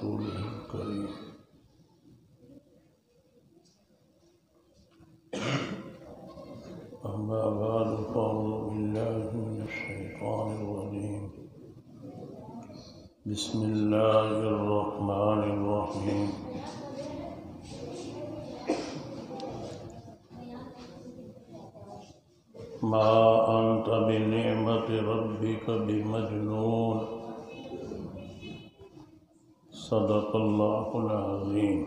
رسوله الكريم. أما بعد فأعوذ بالله من الشيطان الرجيم. بسم الله الرحمن الرحيم. ما أنت بنعمة ربك بمجنون. صدق الله العظيم.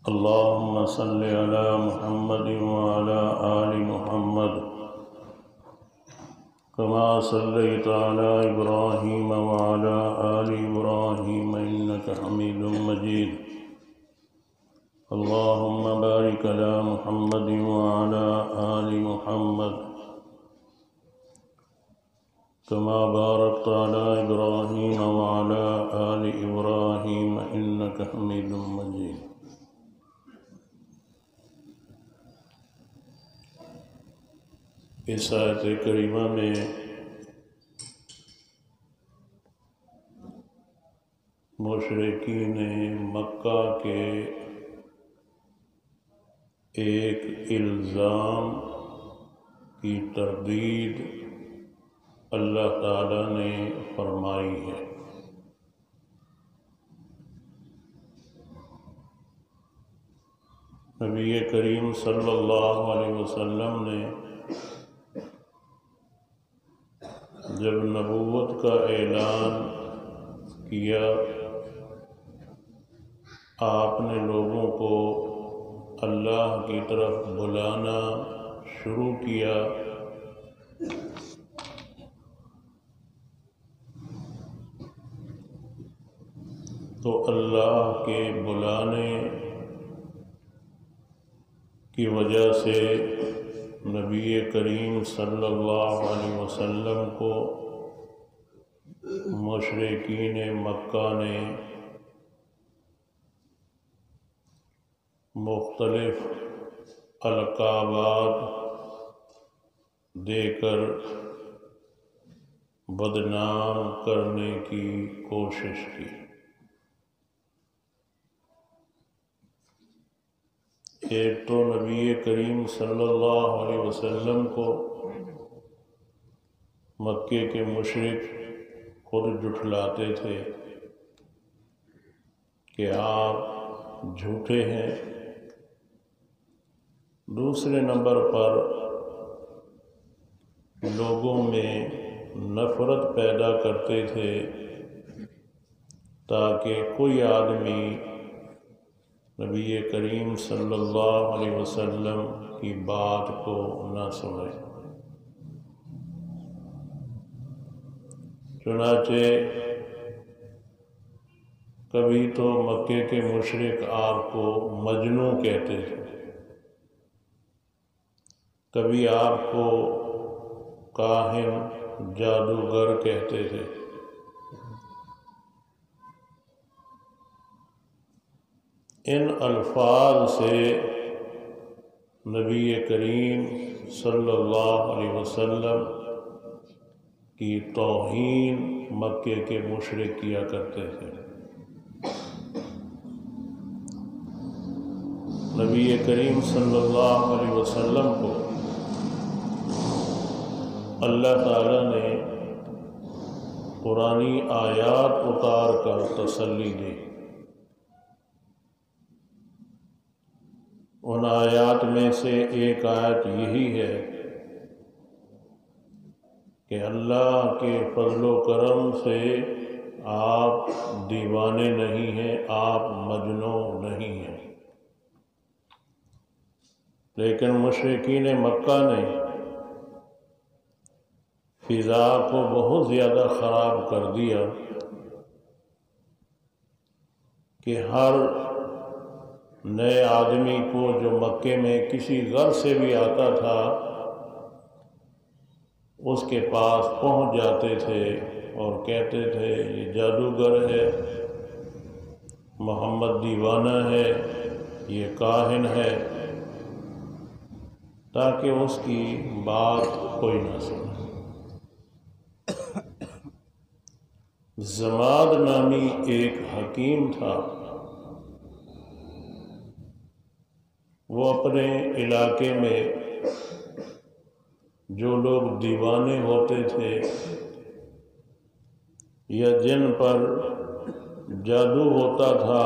اللهم صل على محمد وعلى آل محمد كما صليت على إبراهيم وعلى آل إبراهيم إنك حميد مجيد. اللهم بارك على محمد وعلى آل محمد كما باركت على إبراهيم وعلى آل إبراهيم إنك حميد مجيد. اس آیت کریمہ میں مشرکین مکہ کے ایک الزام کی تردید اللہ تعالی نے فرمائی ہے. نبی کریم صلی اللہ علیہ وسلم نے جب نبوت کا اعلان کیا، آپ نے لوگوں کو اللہ کی طرف بلانا شروع کیا. تو اللہ کے بلانے کی وجہ سے نبی کریم صلی اللہ علیہ وسلم کو مشرکین مکہ نے مختلف القابات دے کر بدنام کرنے کی کوشش کی. ایک تو نبی کریم صلی اللہ علیہ وسلم کو مکے کے مشرک خود جھٹلاتے تھے کہ آپ جھوٹے ہیں. دوسرے نمبر پر لوگوں میں نفرت پیدا کرتے تھے تاکہ کوئی آدمی نبی کریم صلی اللہ علیہ وسلم کی بات کو نہ سنے. چنانچہ کبھی تو مکے کے مشرک آپ کو مجنوں کہتے تھے، کبھی آپ کو کاہن جادوگر کہتے تھے. ان الفاظ سے نبی کریم صلی اللہ علیہ وسلم کی توہین مکے کے مشرک کیا کرتے تھے. نبی کریم صلی اللہ علیہ وسلم کو اللہ تعالی نے قرآنی آیات اتار کر تسلی دی. ان آیات میں سے ایک آیت یہی ہے کہ اللہ کے فضل و کرم سے آپ دیوانے نہیں ہیں، آپ مجنوں نہیں ہیں. لیکن مشرکین مکہ نے فضا کو بہت زیادہ خراب کر دیا کہ ہر نئے آدمی کو جو مکے میں کسی غرض سے بھی آتا تھا اس کے پاس پہنچ جاتے تھے اور کہتے تھے یہ جادوگر ہے، محمد دیوانہ ہے، یہ کاہن ہے. تاکہ اس کی بات کوئی نہ سنے۔ زماد نامی ایک حکیم تھا، وہ اپنے علاقے میں جو لوگ دیوانے ہوتے تھے یا جن پر جادو ہوتا تھا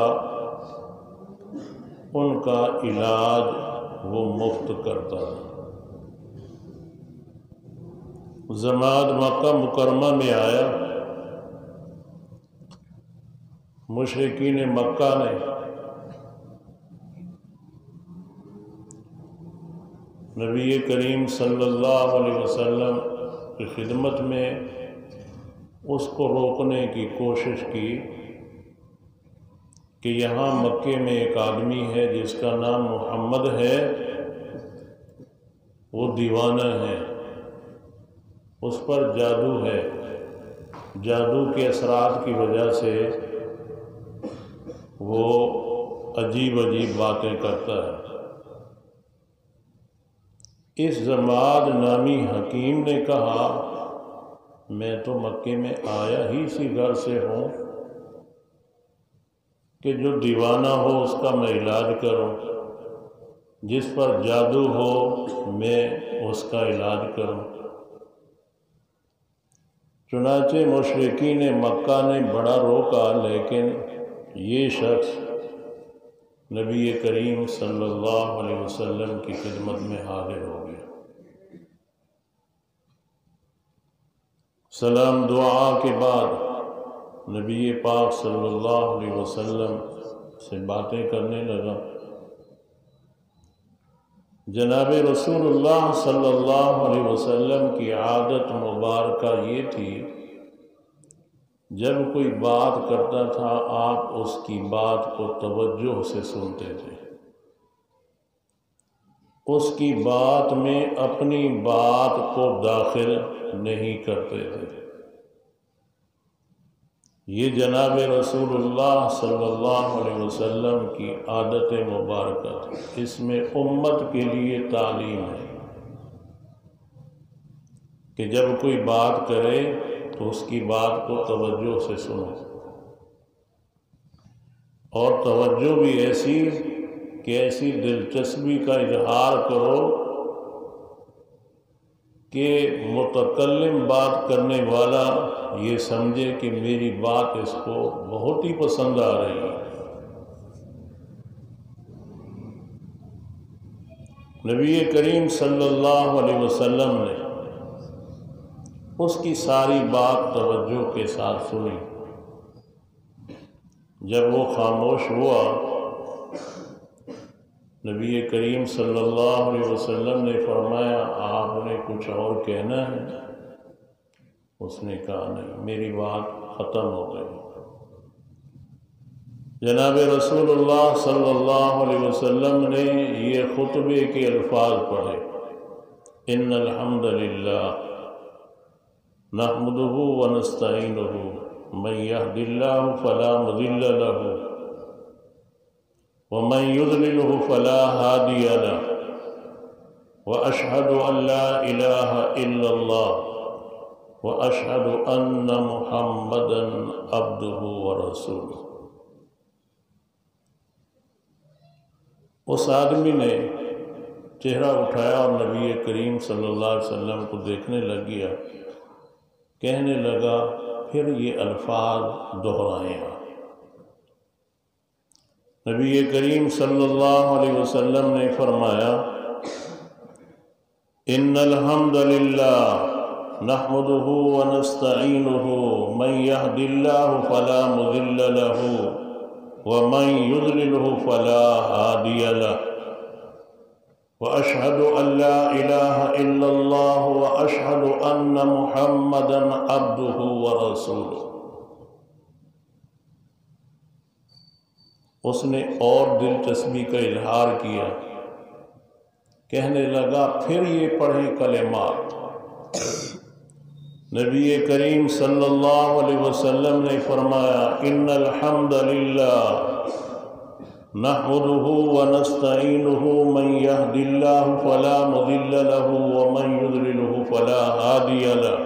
ان کا علاج وہ مفت کرتا تھا۔ زماد مکہ مکرمہ میں آیا، مشرکین مکہ نے نبی کریم صلی اللہ علیہ وسلم کی خدمت میں اس کو روکنے کی کوشش کی کہ یہاں مکے میں ایک آدمی ہے جس کا نام محمد ہے، وہ دیوانہ ہے، اس پر جادو ہے، جادو کے اثرات کی وجہ سے وہ عجیب عجیب باتیں کرتا ہے۔ اس زماد نامی حکیم نے کہا میں تو مکے میں آیا ہی اسی گھر سے ہوں کہ جو دیوانہ ہو اس کا میں علاج کروں، جس پر جادو ہو میں اس کا علاج کروں۔ چنانچہ مشرکین مکہ نے بڑا روکا، لیکن یہ شخص نبی کریم صلی اللہ علیہ وسلم کی خدمت میں حاضر ہو گیا۔ سلام دعا کے بعد نبی پاک صلی اللہ علیہ وسلم سے باتیں کرنے لگا۔ جناب رسول اللہ صلی اللہ علیہ وسلم کی عادت مبارکہ یہ تھی، جب کوئی بات کرتا تھا آپ اس کی بات کو توجہ سے سنتے تھے، اس کی بات میں اپنی بات کو داخل نہیں کرتے تھے۔ یہ جناب رسول اللہ صلی اللہ علیہ وسلم کی عادت مبارکہ تھی، اس میں امت کے لیے تعلیم ہے کہ جب کوئی بات کرے تو اس کی بات کو توجہ سے سنو، اور توجہ بھی ایسی کہ ایسی دلچسپی کا اظہار کرو کہ متکلم بات کرنے والا یہ سمجھے کہ میری بات اس کو بہت ہی پسند آ رہی ہے۔ نبی کریم صلی اللہ علیہ وسلم نے اس کی ساری بات توجہ کے ساتھ سنی۔ جب وہ خاموش ہوا، نبی کریم صلی اللہ علیہ وسلم نے فرمایا آپ نے کچھ اور کہنا ہے؟ اس نے کہا نہیں، میری بات ختم ہو گئی۔ جناب رسول اللہ صلی اللہ علیہ وسلم نے یہ خطبے کے الفاظ پڑھے، ان الحمد للہ نحمده ونستعینه من يهد الله فلا مضل له ومن يضلله فلا هادي له وأشهد أن لا إله إلا الله وأشهد أن محمدا عبده ورسوله۔ اس آدمی نے چہرہ اٹھایا اور نبی کریم صلی اللہ علیہ وسلم کو دیکھنے لگ گیا، کہنے لگا پھر یہ الفاظ دہرائیں آپ۔ نبی کریم صلی اللہ علیہ وسلم نے فرمایا ان الحمد للہ نحمده ونستعینه من يهد الله فلا مضل له ومن يضلله فلا هادي له وأشهد أن لا إله إلا الله وأشهد أن محمدا عبده ورسوله۔ اس نے اور دلچسپی کا اظہار کیا، کہنے لگا پھر یہ پڑھیں کلمات۔ نبی کریم صلی اللہ علیہ وسلم نے فرمایا ان الحمد للہ نحمده ونستعينه من يهد الله فلا مضل له ومن يضلله فلا هادي له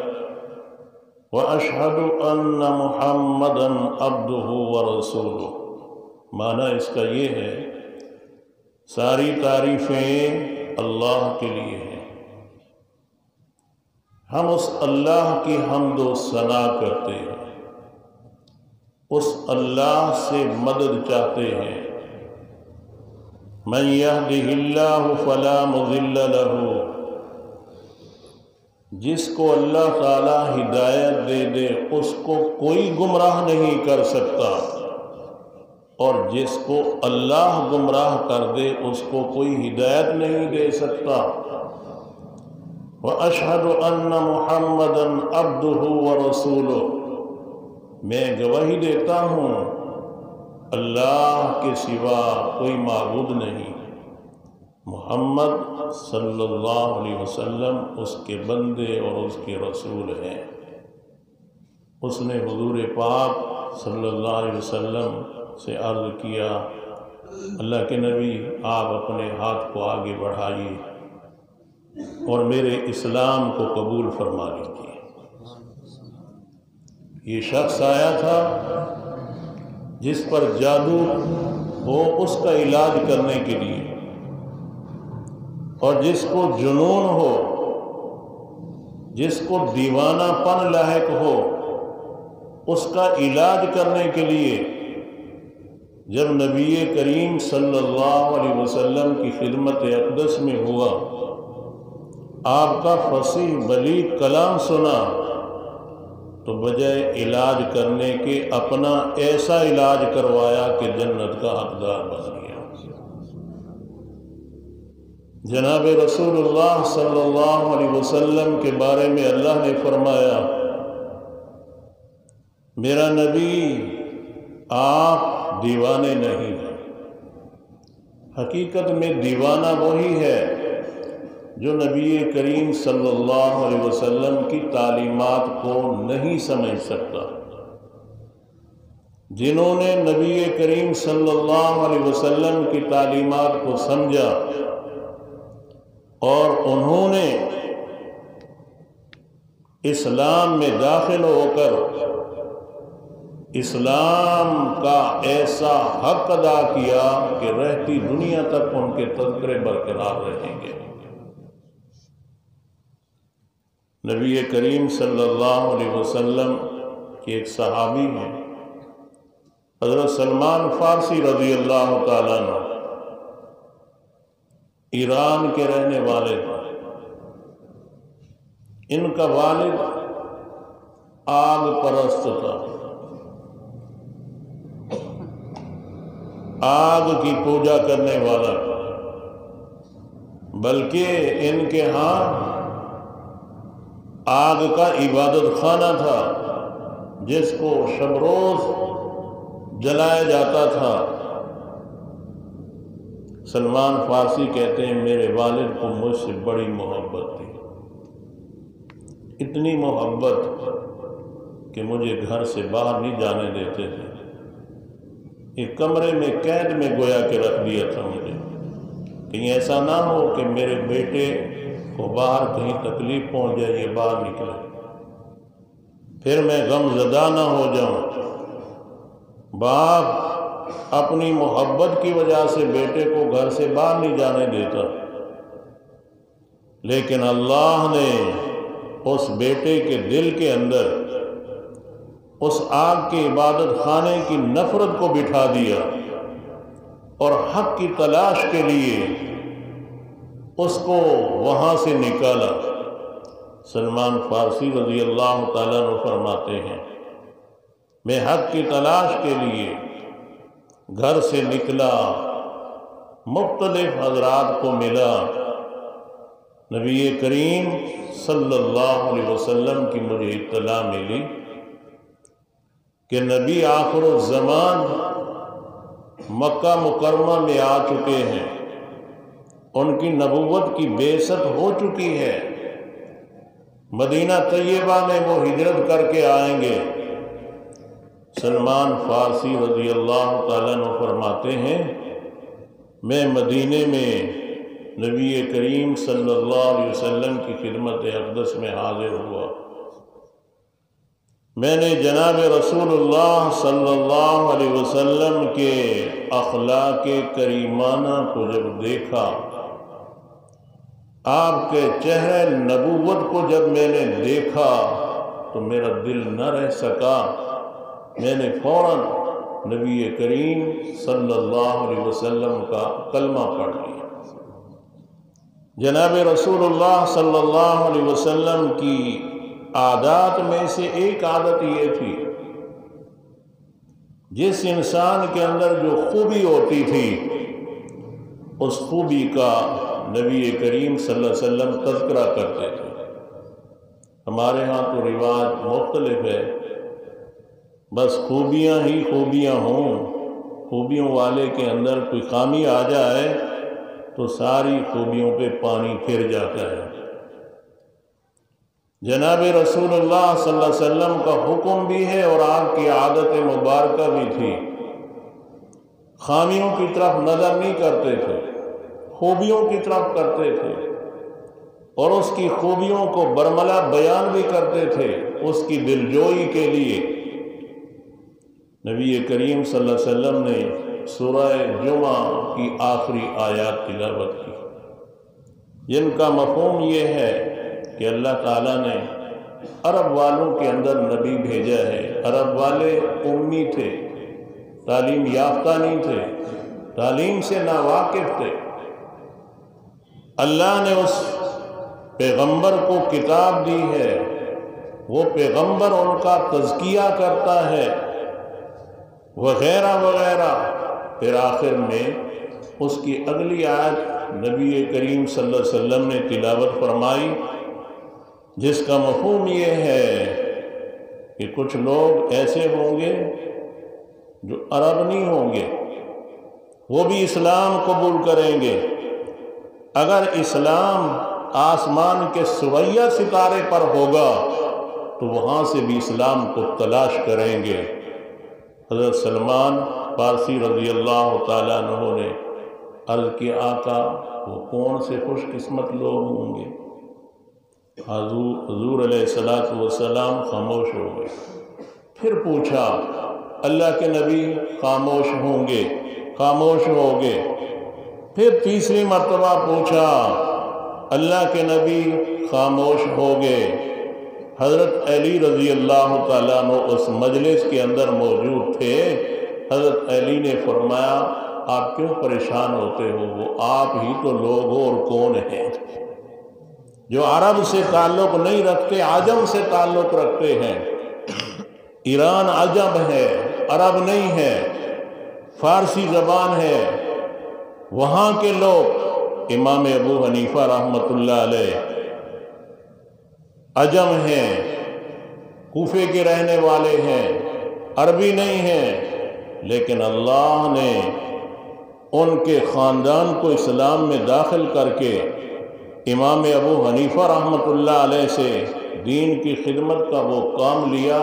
وأشهد أن محمدا عبده ورسوله۔ معنی اس کا یہ ہے ساری تعریفیں اللہ کے لیے ہیں، ہم اس اللہ کی حمد و ثنا کرتے ہیں، اس اللہ سے مدد چاہتے ہیں۔ من يهده الله فلا مضل له، جس کو اللہ تعالی ہدایت دے دے اس کو کوئی گمراہ نہیں کر سکتا، اور جس کو اللہ گمراہ کر دے اس کو کوئی ہدایت نہیں دے سکتا۔ وَأَشْهَدُ أَنَّ مُحَمَّدًا عَبْدُهُ وَرَسُولُهُ، میں گواہی دیتا ہوں اللہ کے سوا کوئی معبود نہیں، محمد صلی اللہ علیہ وسلم اس کے بندے اور اس کے رسول ہیں۔ اس نے حضور پاک صلی اللہ علیہ وسلم سے عرض کیا، اللہ کے نبی آپ اپنے ہاتھ کو آگے بڑھائیے اور میرے اسلام کو قبول فرما لیجیے۔ یہ شخص آیا تھا جس پر جادو ہو اس کا علاج کرنے کے لیے، اور جس کو جنون ہو، جس کو دیوانہ پن لاحق ہو، اس کا علاج کرنے کے لیے جب نبی کریم صلی اللہ علیہ وسلم کی خدمت اقدس میں ہوا، آپ کا فصیح بلیغ کلام سنا، تو بجائے علاج کرنے کے اپنا ایسا علاج کروایا کہ جنت کا حقدار بن گیا۔ جناب رسول اللہ صلی اللہ علیہ وسلم کے بارے میں اللہ نے فرمایا، میرا نبی آپ دیوانے نہیں ہیں، حقیقت میں دیوانہ وہی ہے جو نبی کریم صلی اللہ علیہ وسلم کی تعلیمات کو نہیں سمجھ سکتا۔ جنہوں نے نبی کریم صلی اللہ علیہ وسلم کی تعلیمات کو سمجھا اور انہوں نے اسلام میں داخل ہو کر اسلام کا ایسا حق ادا کیا کہ رہتی دنیا تک ان کے تذکرے برقرار رہیں گے۔ نبی کریم صلی اللہ علیہ وسلم کے ایک صحابی ہیں حضرت سلمان فارسی رضی اللہ تعالیٰ عنہ، ایران کے رہنے والے تھے۔ ان کا والد آگ پرست تھا، آگ کی پوجا کرنے والا، بلکہ ان کے ہاں آگ کا عبادت خانہ تھا جس کو شب روز جلایا جاتا تھا۔ سلمان فارسی کہتے ہیں میرے والد کو مجھ سے بڑی محبت تھی، اتنی محبت کہ مجھے گھر سے باہر نہیں جانے دیتے تھے، ایک کمرے میں قید میں گویا کے رکھ دیا تھا مجھے، کہیں ایسا نہ ہو کہ میرے بیٹے کو باہر کہیں تکلیف پہنچ جائے، یہ باہر نکلے، پھر میں غم زدہ نہ ہو جاؤں۔ باپ اپنی محبت کی وجہ سے بیٹے کو گھر سے باہر نہیں جانے دیتا، لیکن اللہ نے اس بیٹے کے دل کے اندر اس آگ کے عبادت خانے کی نفرت کو بٹھا دیا اور حق کی تلاش کے لیے اس کو وہاں سے نکالا۔ سلمان فارسی رضی اللہ تعالیٰ عنہ فرماتے ہیں میں حق کی تلاش کے لیے گھر سے نکلا، مختلف حضرات کو ملا، نبی کریم صلی اللہ علیہ وسلم کی مجھے اطلاع ملی کہ نبی آخر الزمان مکہ مکرمہ میں آ چکے ہیں، ان کی نبوت کی بعثت ہو چکی ہے، مدینہ طیبہ میں وہ ہجرت کر کے آئیں گے۔ سلمان فارسی رضی اللہ تعالیٰ عنہ فرماتے ہیں میں مدینے میں نبی کریم صلی اللہ علیہ وسلم کی خدمت اقدس میں حاضر ہوا۔ میں نے جناب رسول اللہ صلی اللہ علیہ وسلم کے اخلاق کریمانہ کو جب دیکھا، آپ کے چہرے نبوت کو جب میں نے دیکھا تو میرا دل نہ رہ سکا، میں نے فوراً نبی کریم صلی اللہ علیہ وسلم کا کلمہ پڑھ لیا۔ جناب رسول اللہ صلی اللہ علیہ وسلم کی عادات میں سے ایک عادت یہ تھی، جس انسان کے اندر جو خوبی ہوتی تھی اس خوبی کا نبی کریم صلی اللہ علیہ وسلم تذکرہ کرتے تھے۔ ہمارے ہاں تو رواج مختلف ہے، بس خوبیاں ہی خوبیاں ہوں، خوبیوں والے کے اندر کوئی خامی آ جائے تو ساری خوبیوں پہ پانی پھر جاتا ہے۔ جناب رسول اللہ صلی اللہ علیہ وسلم کا حکم بھی ہے اور آپ کی عادت مبارکہ بھی تھی، خامیوں کی طرف نظر نہیں کرتے تھے، خوبیوں کی طرف کرتے تھے، اور اس کی خوبیوں کو برملا بیان بھی کرتے تھے اس کی دلجوئی کے لیے۔ نبی کریم صلی اللہ علیہ وسلم نے سورہ جمعہ کی آخری آیات تلاوت کی، جن کا مفہوم یہ ہے کہ اللہ تعالیٰ نے عرب والوں کے اندر نبی بھیجا ہے۔ عرب والے امی تھے، تعلیم یافتہ نہیں تھے، تعلیم سے ناواقف تھے۔ اللہ نے اس پیغمبر کو کتاب دی ہے، وہ پیغمبر ان کا تزکیہ کرتا ہے وغیرہ وغیرہ۔ پھر آخر میں اس کی اگلی آیت نبی کریم صلی اللہ علیہ وسلم نے تلاوت فرمائی، جس کا مفہوم یہ ہے کہ کچھ لوگ ایسے ہوں گے جو عرب نہیں ہوں گے، وہ بھی اسلام قبول کریں گے۔ اگر اسلام آسمان کے ثریا ستارے پر ہوگا تو وہاں سے بھی اسلام کو تلاش کریں گے۔ حضرت سلمان فارسی رضی اللہ تعالیٰ عنہ نے عرض کیا، آقا وہ کون سے خوش قسمت لوگ ہوں گے؟ حضور علیہ السلام خاموش ہو گئے۔ پھر پوچھا، اللہ کے نبی خاموش ہوں گے، خاموش ہو گئے۔ پھر تیسری مرتبہ پوچھا، اللہ کے نبی خاموش ہو گئے۔ حضرت علی رضی اللہ تعالیٰ عنہ اس مجلس کے اندر موجود تھے۔ حضرت علی نے فرمایا، آپ کیوں پریشان ہوتے ہو؟ وہ آپ ہی تو لوگ ہو، اور کون ہیں؟ جو عرب سے تعلق نہیں رکھتے، عجم سے تعلق رکھتے ہیں۔ ایران عجم ہے، عرب نہیں ہے، فارسی زبان ہے۔ وہاں کے لوگ امام ابو حنیفہ رحمۃ اللہ علیہ عجم ہیں، کوفے کے رہنے والے ہیں، عربی نہیں ہیں، لیکن اللہ نے ان کے خاندان کو اسلام میں داخل کر کے امام ابو حنیفہ رحمۃ اللہ علیہ سے دین کی خدمت کا وہ کام لیا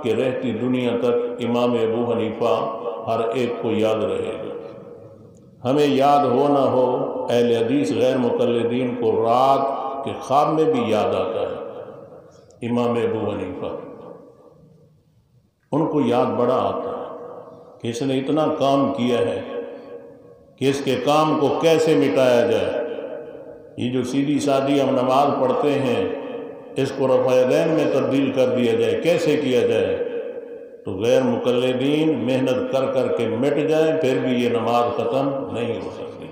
کہ رہتی دنیا تک امام ابو حنیفہ ہر ایک کو یاد رہے گا۔ ہمیں یاد ہو نہ ہو، اہل حدیث غیر مقلدین کو رات کے خواب میں بھی یاد آتا ہے امام ابو حنیفہ، ان کو یاد بڑا آتا ہے کہ اس نے اتنا کام کیا ہے کہ اس کے کام کو کیسے مٹایا جائے۔ یہ جو سیدھی سادھی ہم نماز پڑھتے ہیں، اس کو رفع یدین میں تبدیل کر دیا جائے، کیسے کیا جائے؟ تو غیر مقلدین محنت کر کر کے مٹ جائیں، پھر بھی یہ نماز ختم نہیں ہو سکتی۔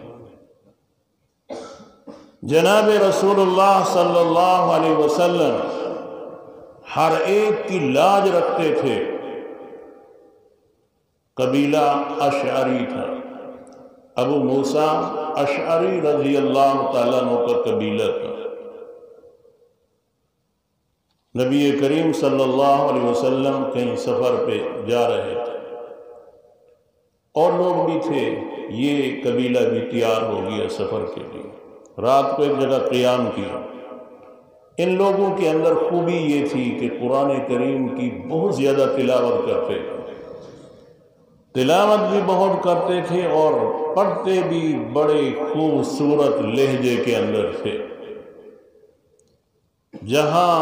جناب رسول اللہ صلی اللہ علیہ وسلم ہر ایک کی لاج رکھتے تھے۔ قبیلہ اشعری تھا، ابو موسیٰ اشعری رضی اللہ تعالیٰ عنہ کا قبیلہ تھا۔ نبی کریم صلی اللہ علیہ وسلم کہیں سفر پہ جا رہے تھے، اور لوگ بھی تھے، یہ قبیلہ بھی تیار ہو گیا سفر کے لیے، رات کو ایک جگہ قیام کیا۔ ان لوگوں کے اندر خوبی یہ تھی کہ قرآن کریم کی بہت زیادہ تلاوت کرتے تھے، تلاوت بھی بہت کرتے تھے اور پڑھتے بھی بڑے خوبصورت لہجے کے اندر تھے۔ جہاں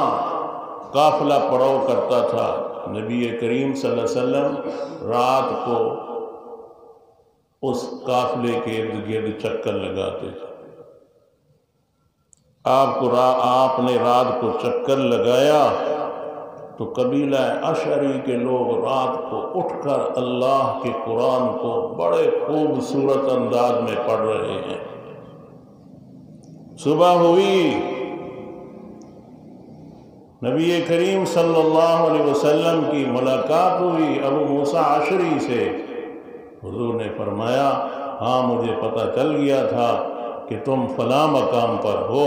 قافلہ پڑاؤ کرتا تھا نبی کریم صلی اللہ علیہ وسلم رات کو اس قافلے کے ارد گرد چکر لگاتے تھے۔ آپ نے رات کو چکر لگایا تو قبیلہ اشعری کے لوگ رات کو اٹھ کر اللہ کے قرآن کو بڑے خوبصورت انداز میں پڑھ رہے ہیں۔ صبح ہوئی، نبی کریم صلی اللہ علیہ وسلم کی ملاقات ہوئی ابو موسیٰ اشعری سے۔ حضور نے فرمایا ہاں مجھے پتہ چل گیا تھا کہ تم فلاں مقام پر ہو،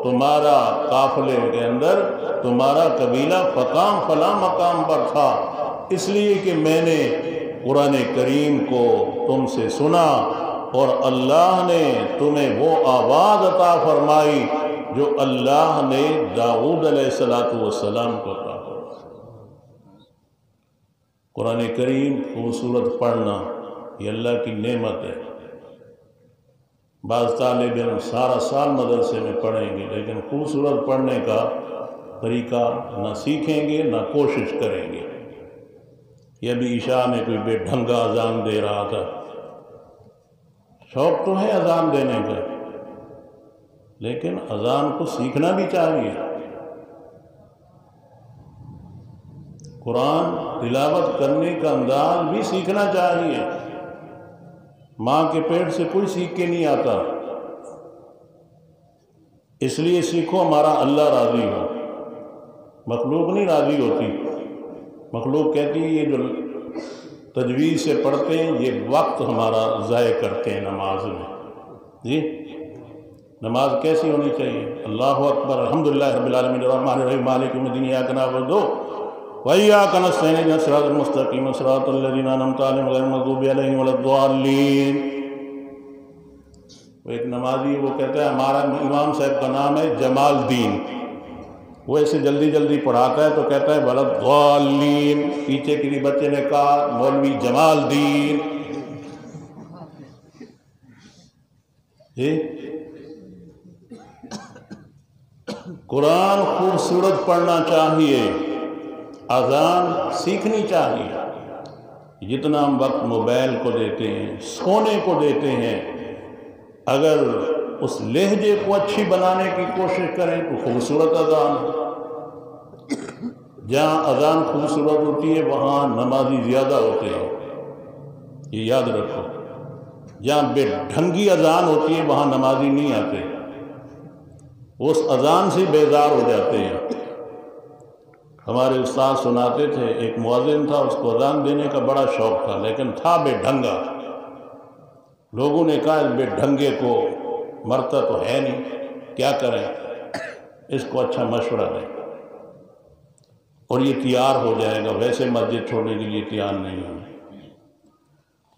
تمہارا قافلے کے اندر تمہارا قبیلہ فلاں مقام پر تھا، اس لیے کہ میں نے قرآن کریم کو تم سے سنا اور اللہ نے تمہیں وہ آواز عطا فرمائی جو اللہ نے داؤد علیہ السلام کو عطا فرمائی۔ قرآن کریم خوبصورت پڑھنا یہ اللہ کی نعمت ہے۔ بعض طالب علم سارا سال مدرسے میں پڑھیں گے لیکن خوبصورت پڑھنے کا طریقہ نہ سیکھیں گے نہ کوشش کریں گے۔ یہ بھی عشاء میں کوئی بے ڈھنگا اذان دے رہا تھا۔ شوق تو ہے اذان دینے کا، لیکن اذان کو سیکھنا بھی چاہیے۔ قرآن تلاوت کرنے کا انداز بھی سیکھنا چاہیے۔ ماں کے پیٹ سے کوئی سیکھ کے نہیں آتا، اس لیے سیکھو ہمارا اللہ راضی ہو۔ مخلوق نہیں راضی ہوتی، مخلوق کہتی ہے یہ جو تجویز سے پڑھتے ہیں یہ وقت ہمارا ضائع کرتے ہیں نماز میں۔ جی نماز کیسی ہونی چاہیے؟ اللہ اکبر، الحمدللہ رب العالمین الرحمن الرحیم مالک یوم الدین ایاک نعبد وإیاک نستعین اهدنا الصراط المستقیم صراط الذین انعمت علیہم غیر المغضوب علیہم ولا الضالین۔ وہ ایک نمازی وہ کہتا ہے ہمارا امام صاحب کا نام ہے جمال الدین، وہ ایسے جلدی جلدی پڑھاتا ہے تو کہتا ہے ولا الضالین، پیچھے کسی بچے نے کہا مولوی جمال الدین۔ قرآن خوبصورت پڑھنا چاہیے، اذان سیکھنی چاہیے۔ جتنا ہم وقت موبائل کو دیتے ہیں، سونے کو دیتے ہیں، اگر اس لہجے کو اچھی بنانے کی کوشش کریں تو خوبصورت اذان۔ جہاں اذان خوبصورت ہوتی ہے وہاں نمازی زیادہ ہوتے ہیں، یہ یاد رکھو۔ جہاں بے ڈھنگی اذان ہوتی ہے وہاں نمازی نہیں آتے، اس اذان سے بیزار ہو جاتے ہیں۔ ہمارے استاد سناتے تھے، ایک مؤذن تھا، اس کو اذان دینے کا بڑا شوق تھا لیکن تھا بے ڈھنگا۔ لوگوں نے کہا اس بے ڈھنگے کو مرتا تو ہے نہیں، کیا کریں، اس کو اچھا مشورہ دیں اور یہ تیار ہو جائے گا، ویسے مسجد چھوڑنے کے لیے تیار نہیں ہونا۔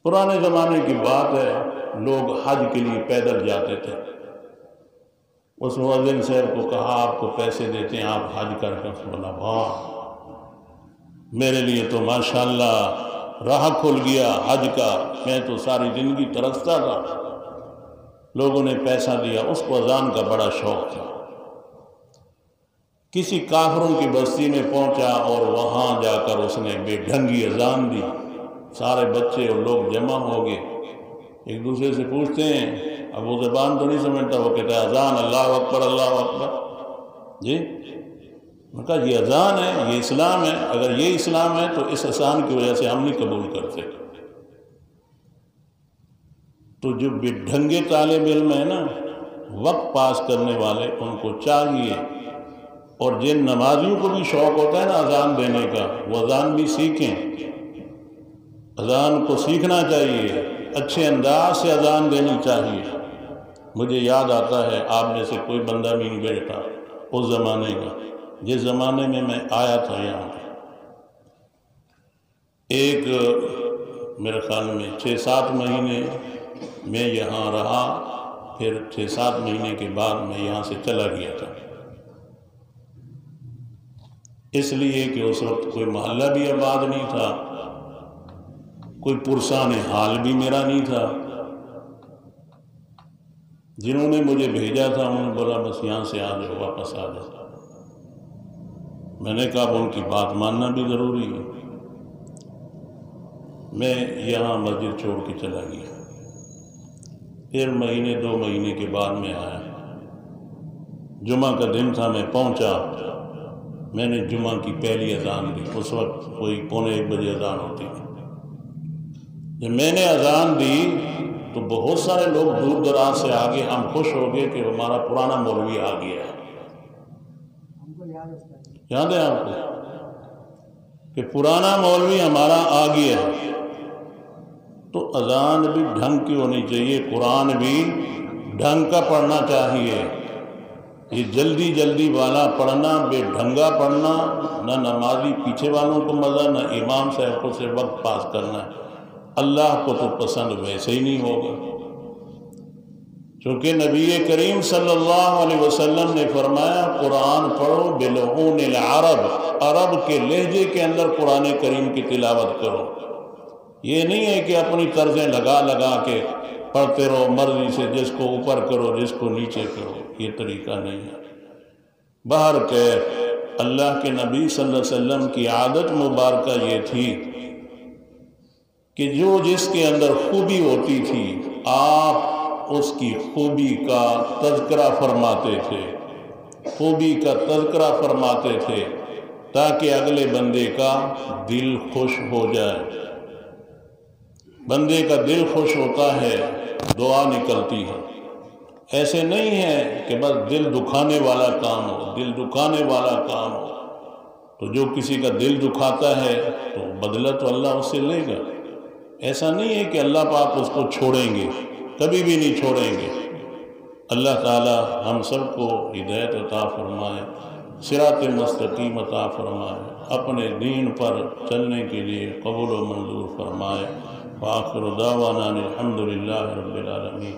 پرانے زمانے کی بات ہے، لوگ حج کے لیے پیدل جاتے تھے۔ اس مؤذن صاحب کو کہا آپ کو پیسے دیتے ہیں، آپ حج کر کے بولا واہ میرے لیے تو ماشاءاللہ راہ کھل گیا حج کا، میں تو ساری زندگی ترستا تھا۔ لوگوں نے پیسہ دیا، اس کو اذان کا بڑا شوق تھا۔ کسی کافروں کی بستی میں پہنچا اور وہاں جا کر اس نے بے ڈھنگی اذان دی، سارے بچے اور لوگ جمع ہو گئے، ایک دوسرے سے پوچھتے ہیں، اب وہ زبان تو نہیں سمجھتا، وہ کہتا ہے اذان اللہ اکبر اللہ اکبر۔ جی میں کہا یہ اذان ہے، یہ اسلام ہے، اگر یہ اسلام ہے تو اس اذان کی وجہ سے ہم نہیں قبول کرتے۔ تو جو بے ڈھنگے طالب علم ہے نا، وقت پاس کرنے والے، ان کو چاہیے، اور جن نمازیوں کو بھی شوق ہوتا ہے نا اذان دینے کا، وہ اذان بھی سیکھیں۔ اذان کو سیکھنا چاہیے، اچھے انداز سے اذان دینی چاہیے۔ مجھے یاد آتا ہے آپ میں سے کوئی بندہ بھی نہیں بیٹھا اس زمانے کا، جس زمانے میں میں آیا تھا یہاں پہ، ایک میرے خیال میں 6-7 مہینے میں یہاں رہا، پھر 6-7 مہینے کے بعد میں یہاں سے چلا گیا تھا، اس لیے کہ اس وقت کوئی محلہ بھی آباد نہیں تھا، کوئی پرسان حال بھی میرا نہیں تھا. جنہوں نے مجھے بھیجا تھا انہوں نے بولا بس یہاں سے آ جاؤ، واپس آ جاؤ. میں نے کہا ان کی بات ماننا بھی ضروری ہے. میں یہاں مسجد چھوڑ کے چلا گیا. پھر مہینے 2 مہینے کے بعد میں آیا. جمعہ کا دن تھا، میں پہنچا. میں نے جمعہ کی پہلی اذان دی. اس وقت کوئی 1:45 بجے اذان ہوتی تھی. جب میں نے اذان دی تو بہت سارے لوگ دور دراز سے آگے، ہم خوش ہو گئے کہ ہمارا پرانا مولوی آ گیا ہے. یاد ہے آپ کو کہ پرانا مولوی ہمارا آ گیا ہے؟ تو اذان بھی ڈھنگ کی ہونی چاہیے، قرآن بھی ڈھنگ کا پڑھنا چاہیے. یہ جلدی جلدی والا پڑھنا، بے ڈھنگا پڑھنا، نہ نمازی پیچھے والوں کو مزہ، نہ امام صاحب کو سے وقت پاس کرنا ہے. اللہ کو تو پسند ویسے ہی نہیں ہوگا. چونکہ نبی کریم صلی اللہ علیہ وسلم نے فرمایا قرآن پڑھو بلعون العرب، عرب کے لہجے کے اندر قرآن کریم کی تلاوت کرو. یہ نہیں ہے کہ اپنی طرزیں لگا لگا کے پڑھتے رہو مرضی سے، جس کو اوپر کرو جس کو نیچے کرو. یہ طریقہ نہیں ہے. بہر کہ اللہ کے نبی صلی اللہ علیہ وسلم کی عادت مبارکہ یہ تھی کہ جو جس کے اندر خوبی ہوتی تھی آپ اس کی خوبی کا تذکرہ فرماتے تھے، خوبی کا تذکرہ فرماتے تھے تاکہ اگلے بندے کا دل خوش ہو جائے. بندے کا دل خوش ہوتا ہے، دعا نکلتی ہے. ایسے نہیں ہے کہ بس دل دکھانے والا کام ہو، دل دکھانے والا کام ہو. تو جو کسی کا دل دکھاتا ہے تو بدلہ تو اللہ اس سے لے گا. ایسا نہیں ہے کہ اللہ پاک اس کو چھوڑیں گے، کبھی بھی نہیں چھوڑیں گے. اللہ تعالی ہم سب کو ہدایت عطا فرمائے، صراط مستقیم عطا فرمائے، اپنے دین پر چلنے کے لیے قبول و منظور فرمائے. وآخر دعوانا الحمدللہ رب العالمین.